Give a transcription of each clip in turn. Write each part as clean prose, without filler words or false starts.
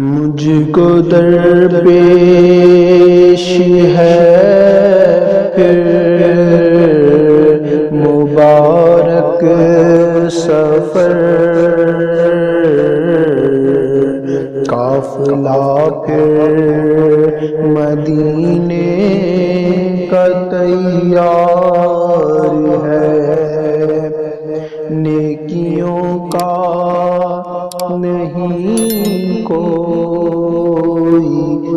مجھ کو درپیش ہے پھر مبارک سفر، قافلہ پھر مدینے کا تیار ہے، نیکیوں کا نہیں کوئی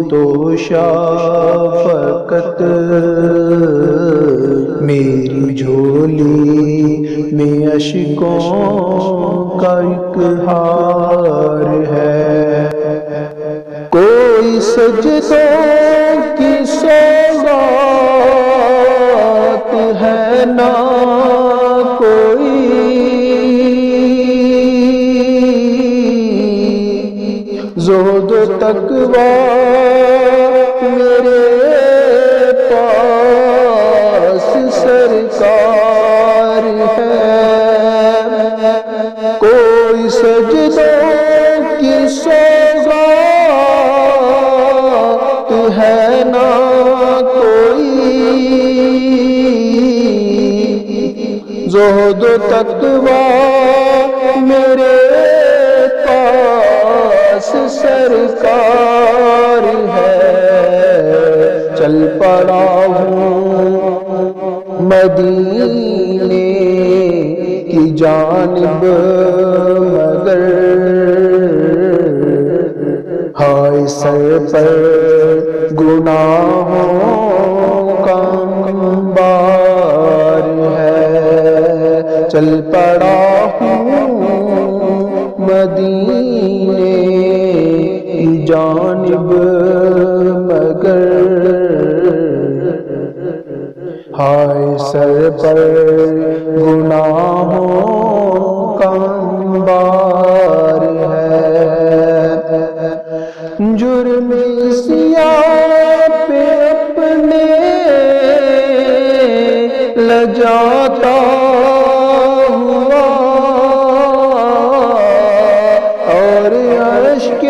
توشہ، فقط میری جھولی میں اشکوں کا ایک ہار ہے، کوئی سجدوں کی سوغات ہے نہ کوئی زہد و تقویٰ میرے پاس سرکار ہے، کوئی سجدوں کی سوغات ہے نہ کوئی زہد و تقویٰ میرے پاس سرکار ہے، چل پڑا ہوں مدینے کی جانب مگر ہائے سر پر گناہوں کا انبار ہے، چل پڑا ہوں مدینے کی جانب مگر ہائے سر پر گناہوں کا انبار ہے، جرم سیاہ پہ اپنے لجاتا ہوا اور اشک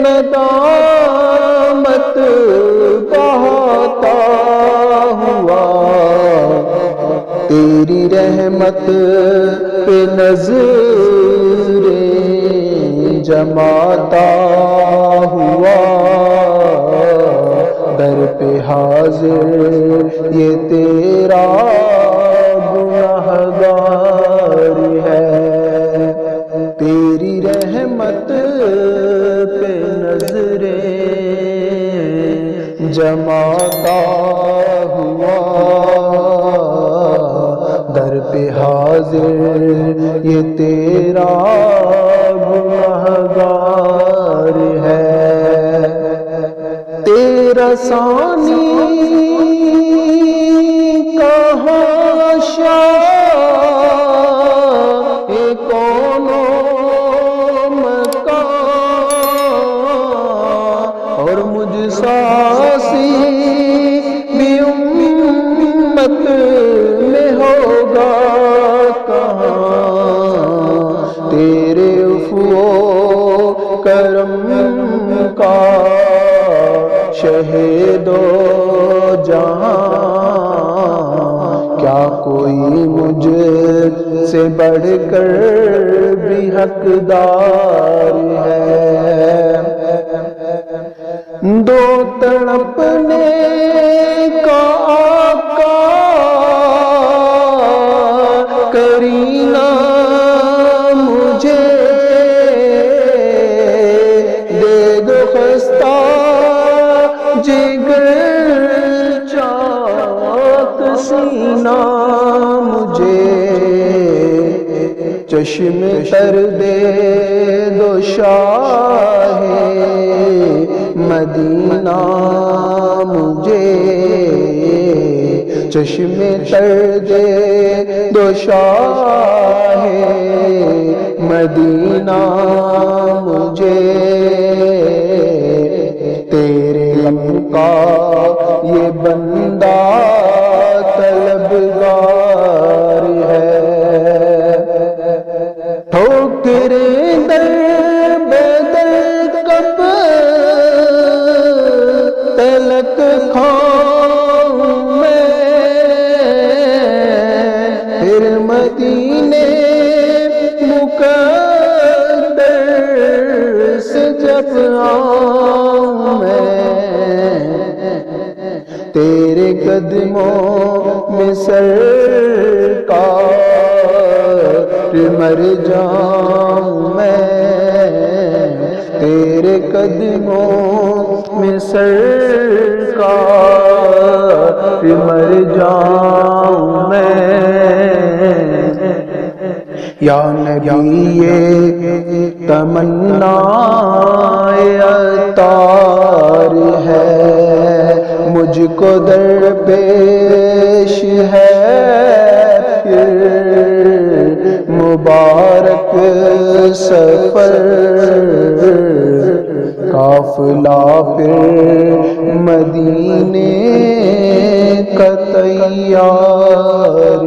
ندامت بہاتا ہوا، تیری رحمت پہ نظریں جماتا ہوا، در پہ حاضر یہ تیرا گنہگار ہے، تیری رحمت پہ نظریں جماتا ہوا، در پہ حاضر یہ تیرا گنہگار ہے، تیرا ثانی کہاں شاہ کون مکان، اور مجھ ساسی بھی امت میں ہوگا کہاں، تیرے عفو و کرم کا شہید و جہاں، کیا کوئی مجھ سے بڑھ کر بھی حقدار ہے، دو تڑپنے کا آقا کرینہ مجھے دے دو خستہ جگر چاک سینہ مجھے، چشم تر دے دو شاہ مدینہ مجھے، چشم تر دے دو شاہ مدینہ مجھے، تیرے غم کا یہ بندہ طلبگار ہے، ٹھوکریں در بدر جب آؤں میں تیرے قدموں میں سرکار مر جاؤں میں تیرے قدموں میں سرکار مر جاؤں میں یا نبی یہ تمنا عطار ہے مجھ کو درپیش ہے پھر مبارک سفر قافلہ پھر مدینے کا تیار